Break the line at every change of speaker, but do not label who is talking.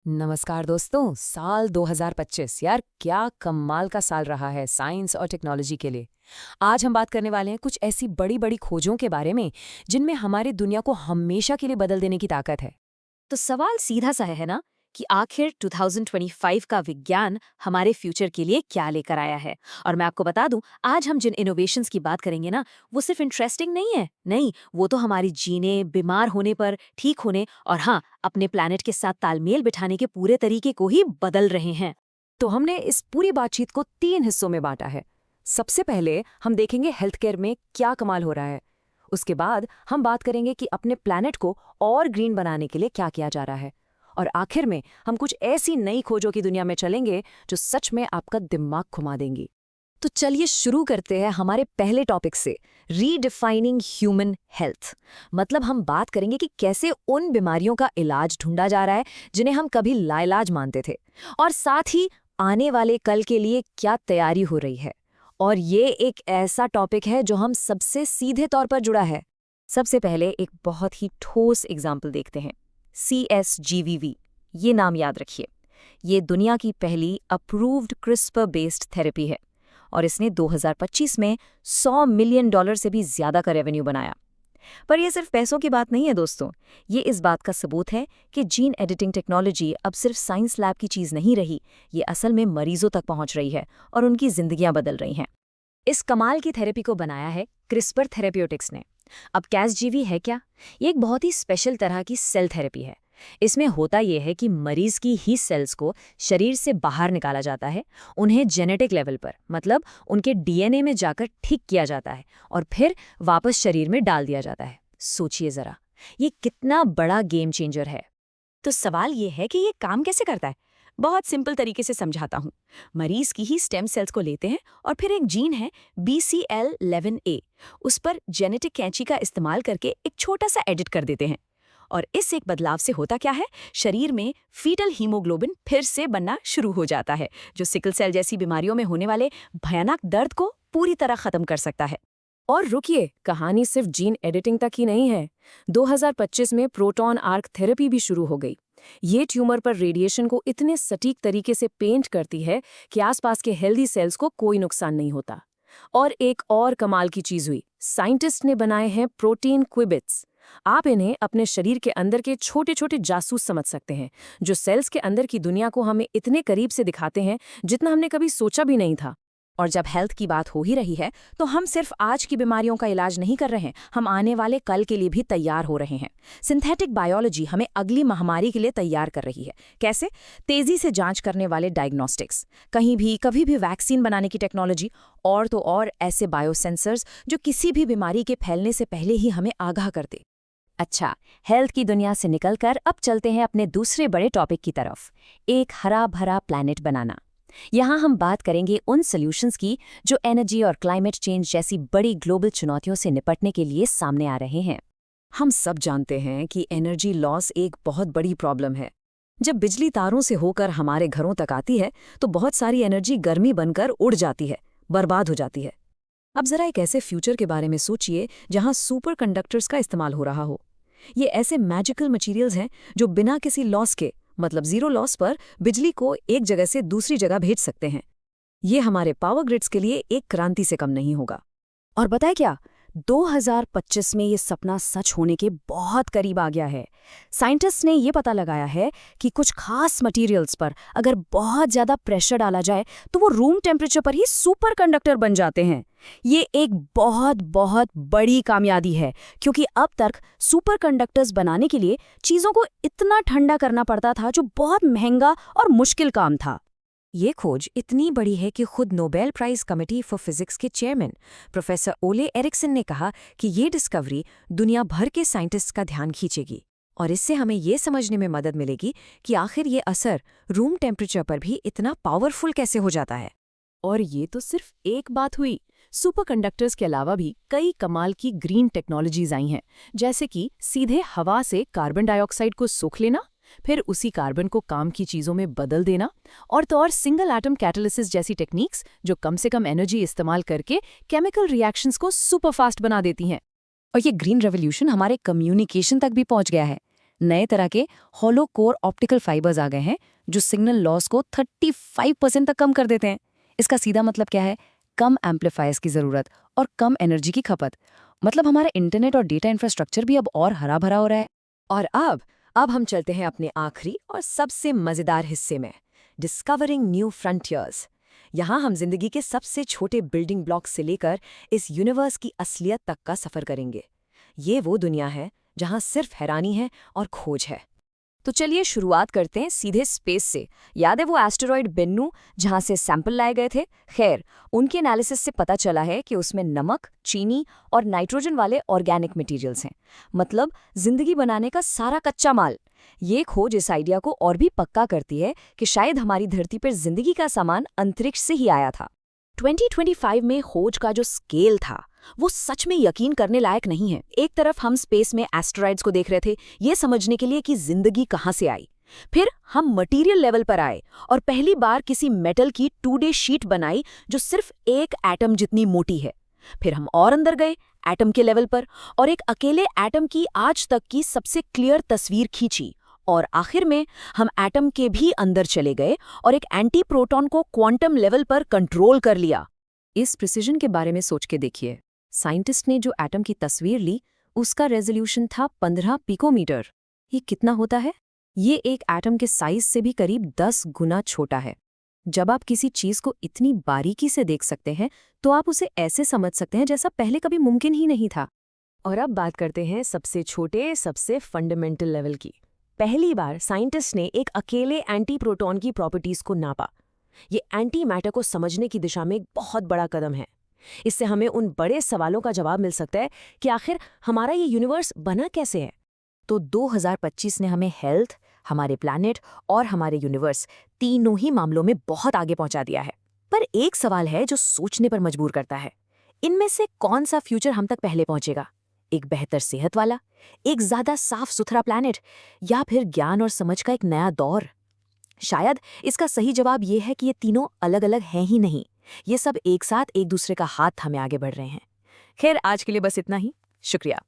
नमस्कार दोस्तों। साल 2025 यार क्या कमाल का साल रहा है साइंस और टेक्नोलॉजी के लिए। आज हम बात करने वाले हैं कुछ ऐसी बड़ी बड़ी खोजों के बारे में जिनमें हमारी दुनिया को हमेशा के लिए बदल देने की ताकत है।
तो सवाल सीधा सा है ना कि आखिर 2025 का विज्ञान हमारे फ्यूचर के लिए क्या लेकर आया है। और मैं आपको बता दूं, आज हम जिन इनोवेशंस की बात करेंगे ना, वो सिर्फ इंटरेस्टिंग नहीं है, नहीं, वो तो हमारी जीने, बीमार होने पर ठीक होने और हाँ, अपने प्लैनेट के साथ तालमेल बिठाने के पूरे तरीके को ही बदल रहे हैं।
तो हमने इस पूरी बातचीत को 3 हिस्सों में बांटा है। सबसे पहले हम देखेंगे हेल्थ केयर में क्या कमाल हो रहा है। उसके बाद हम बात करेंगे कि अपने प्लैनेट को और ग्रीन बनाने के लिए क्या किया जा रहा है। और आखिर में हम कुछ ऐसी नई खोजों की दुनिया में चलेंगे जो सच में आपका दिमाग घुमा देंगी। तो चलिए शुरू करते हैं हमारे पहले टॉपिक से, रीडिफाइनिंग ह्यूमन हेल्थ। मतलब हम बात करेंगे कि कैसे उन बीमारियों का इलाज ढूंढा जा रहा है जिन्हें हम कभी लाइलाज मानते थे, और साथ ही आने वाले कल के लिए क्या तैयारी हो रही है। और ये एक ऐसा टॉपिक है जो हम सबसे सीधे तौर पर जुड़ा है। सबसे पहले एक बहुत ही ठोस एग्जाम्पल देखते हैं, CSGVV। ये नाम याद रखिए। ये दुनिया की पहली अप्रूव्ड क्रिस्पर बेस्ड थेरेपी है और इसने 2025 में $100 मिलियन से भी ज्यादा का रेवेन्यू बनाया। पर यह सिर्फ पैसों की बात नहीं है दोस्तों, ये इस बात का सबूत है कि जीन एडिटिंग टेक्नोलॉजी अब सिर्फ साइंस लैब की चीज नहीं रही, ये असल में मरीजों तक पहुंच रही है और उनकी जिंदगियां बदल रही हैं। इस कमाल की थेरेपी को बनाया है क्रिस्पर थेरेप्यूटिक्स ने। अब कैसजीवी है क्या? ये एक बहुत ही स्पेशल तरह की सेल थेरेपी है। इसमें होता यह है कि मरीज की ही सेल्स को शरीर से बाहर निकाला जाता है, उन्हें जेनेटिक लेवल पर, मतलब उनके डीएनए में जाकर ठीक किया जाता है और फिर वापस शरीर में डाल दिया जाता है। सोचिए जरा, ये कितना बड़ा गेम चेंजर है।
तो सवाल ये है कि ये काम कैसे करता है। बहुत सिंपल तरीके से समझाता हूँ। मरीज की ही स्टेम सेल्स को लेते हैं और फिर एक जीन है BCL11A, उस पर जेनेटिक कैंची का इस्तेमाल करके एक छोटा सा एडिट कर देते हैं। और इस एक बदलाव से होता क्या है, शरीर में फीटल हीमोग्लोबिन फिर से बनना शुरू हो जाता है, जो सिकल सेल जैसी बीमारियों में होने वाले भयानक दर्द को पूरी तरह खत्म कर सकता है।
और रुकिए, कहानी सिर्फ जीन एडिटिंग तक ही नहीं है। 2025 में प्रोटॉन आर्क थेरेपी भी शुरू हो गई। ये ट्यूमर पर रेडिएशन को इतने सटीक तरीके से पेंट करती है कि आसपास के हेल्दी सेल्स को कोई नुकसान नहीं होता। और एक और कमाल की चीज हुई, साइंटिस्ट ने बनाए हैं प्रोटीन क्विबिट्स। आप इन्हें अपने शरीर के अंदर के छोटे छोटे जासूस समझ सकते हैं, जो सेल्स के अंदर की दुनिया को हमें इतने करीब से दिखाते हैं जितना हमने कभी सोचा भी नहीं था। और जब हेल्थ की बात हो ही रही है, तो हम सिर्फ आज की बीमारियों का इलाज नहीं कर रहे हैं, हम आने वाले कल के लिए भी तैयार हो रहे हैं। सिंथेटिक बायोलॉजी हमें अगली महामारी के लिए तैयार कर रही है। कैसे? तेजी से जांच करने वाले डायग्नोस्टिक्स, कहीं भी कभी भी वैक्सीन बनाने की टेक्नोलॉजी, और तो और ऐसे बायोसेंसर्स जो किसी भी बीमारी के फैलने से पहले ही हमें आगाह कर दे। अच्छा, हेल्थ की दुनिया से निकलकर अब चलते हैं अपने दूसरे बड़े टॉपिक की तरफ, एक हरा भरा प्लैनेट बनाना। यहाँ हम बात करेंगे उन सॉल्यूशंस की जो एनर्जी और क्लाइमेट चेंज जैसी बड़ी ग्लोबल चुनौतियों से निपटने के लिए सामने आ रहे हैं। हम सब जानते हैं कि एनर्जी लॉस एक बहुत बड़ी प्रॉब्लम है। जब बिजली तारों से होकर हमारे घरों तक आती है तो बहुत सारी एनर्जी गर्मी बनकर उड़ जाती है, बर्बाद हो जाती है। अब जरा एक ऐसे फ्यूचर के बारे में सोचिए जहां सुपर कंडक्टर्स का इस्तेमाल हो रहा हो। ये ऐसे मैजिकल मटेरियल्स हैं जो बिना किसी लॉस के, मतलब जीरो लॉस पर, बिजली को एक जगह से दूसरी जगह भेज सकते हैं। ये हमारे पावर ग्रिड्स के लिए एक क्रांति से कम नहीं होगा। और बताए क्या, 2025 में ये सपना सच होने के बहुत करीब आ गया है। साइंटिस्ट्स ने ये पता लगाया है कि कुछ खास मटेरियल्स पर अगर बहुत ज्यादा प्रेशर डाला जाए तो वो रूम टेम्परेचर पर ही सुपर कंडक्टर बन जाते हैं। ये एक बहुत बहुत बड़ी कामयाबी है, क्योंकि अब तक सुपर कंडक्टर्स बनाने के लिए चीजों को इतना ठंडा करना पड़ता था, जो बहुत महंगा और मुश्किल काम था। ये खोज इतनी बड़ी है कि खुद Nobel prize committee for physics के चेयरमैन प्रोफेसर ओले एरिक्सन ने कहा कि ये डिस्कवरी दुनिया भर के साइंटिस्ट का ध्यान खींचेगी, और इससे हमें ये समझने में मदद मिलेगी कि आखिर ये असर रूम टेम्परेचर पर भी इतना पावरफुल कैसे हो जाता है। और ये तो सिर्फ एक बात हुई। सुपरकंडक्टर्स के अलावा भी कई कमाल की ग्रीन टेक्नोलॉजीज आई हैं, जैसे कि सीधे हवा से कार्बन डाइऑक्साइड को सोख लेना, फिर उसी कार्बन को काम की चीजों में बदल देना, और तो और सिंगल एटम कैटालिसिस जैसी टेक्निक्स जो कम से कम एनर्जी इस्तेमाल करके केमिकल रिएक्शंस को सुपरफास्ट बना देती हैं। और ये ग्रीन रेवोल्यूशन हमारे कम्युनिकेशन तक भी पहुंच गया है।
नए तरह के हॉलो कोर ऑप्टिकल फाइबर्स आ गए हैं जो सिग्नल लॉस को 35% तक कम कर देते हैं। इसका सीधा मतलब क्या है? कम एम्पलीफायर्स की ज़रूरत और कम एनर्जी की खपत। मतलब हमारा इंटरनेट और डेटा इंफ्रास्ट्रक्चर भी अब और हरा भरा हो रहा है।
और अब हम चलते हैं अपने आखिरी और सबसे मज़ेदार हिस्से में, डिस्कवरिंग न्यू फ्रंटियर्स। यहाँ हम जिंदगी के सबसे छोटे बिल्डिंग ब्लॉक्स से लेकर इस यूनिवर्स की असलियत तक का सफ़र करेंगे। ये वो दुनिया है जहाँ सिर्फ हैरानी है और खोज है। तो चलिए शुरुआत करते हैं सीधे स्पेस से। याद है वो एस्टेरॉयड बेन्नू जहाँ से सैंपल लाए गए थे? खैर, उनके एनालिसिस से पता चला है कि उसमें नमक, चीनी और नाइट्रोजन वाले ऑर्गेनिक मटेरियल्स हैं। मतलब जिंदगी बनाने का सारा कच्चा माल। ये खोज इस आइडिया को और भी पक्का करती है कि शायद हमारी धरती पर जिंदगी का सामान अंतरिक्ष से ही आया था। 2025 में खोज का जो स्केल था वो सच में यकीन करने लायक नहीं है। एक तरफ हम स्पेस में एस्टेरॉइड्स को देख रहे थे ये समझने के लिए कि जिंदगी कहाँ से आई। फिर हम मटेरियल लेवल पर आए और पहली बार किसी मेटल की 2D शीट बनाई जो सिर्फ एक एटम जितनी मोटी है। फिर हम और अंदर गए एटम के लेवल पर और एक अकेले एटम की आज तक की सबसे क्लियर तस्वीर खींची। और आखिर में हम एटम के भी अंदर चले गए और एक एंटी प्रोटॉन को क्वांटम लेवल पर कंट्रोल कर लिया। इस प्रिसिजन के बारे में सोच के देखिए। साइंटिस्ट ने जो एटम की तस्वीर ली उसका रेजोल्यूशन था 15 पिकोमीटर। ये कितना होता है? ये एक एटम के साइज से भी करीब 10 गुना छोटा है। जब आप किसी चीज को इतनी बारीकी से देख सकते हैं तो आप उसे ऐसे समझ सकते हैं जैसा पहले कभी मुमकिन ही नहीं था। और अब बात करते हैं सबसे छोटे, सबसे फंडामेंटल लेवल की। पहली बार साइंटिस्ट ने एक अकेले एंटी प्रोटॉन की प्रॉपर्टीज को नापा। ये एंटी मैटर को समझने की दिशा में एक बहुत बड़ा कदम है। इससे हमें उन बड़े सवालों का जवाब मिल सकता है कि आखिर हमारा ये यूनिवर्स बना कैसे है। तो 2025 ने हमें हेल्थ, हमारे प्लैनेट और हमारे यूनिवर्स तीनों ही मामलों में बहुत आगे पहुंचा दिया है। पर एक सवाल है जो सोचने पर मजबूर करता है। इनमें से कौन सा फ्यूचर हम तक पहले पहुंचेगा? एक बेहतर सेहत वाला, एक ज्यादा साफ सुथरा प्लैनेट, या फिर ज्ञान और समझ का एक नया दौर? शायद इसका सही जवाब ये है कि ये तीनों अलग अलग हैं ही नहीं, ये सब एक साथ एक दूसरे का हाथ थामे आगे बढ़ रहे हैं। खैर, आज के लिए बस इतना ही। शुक्रिया।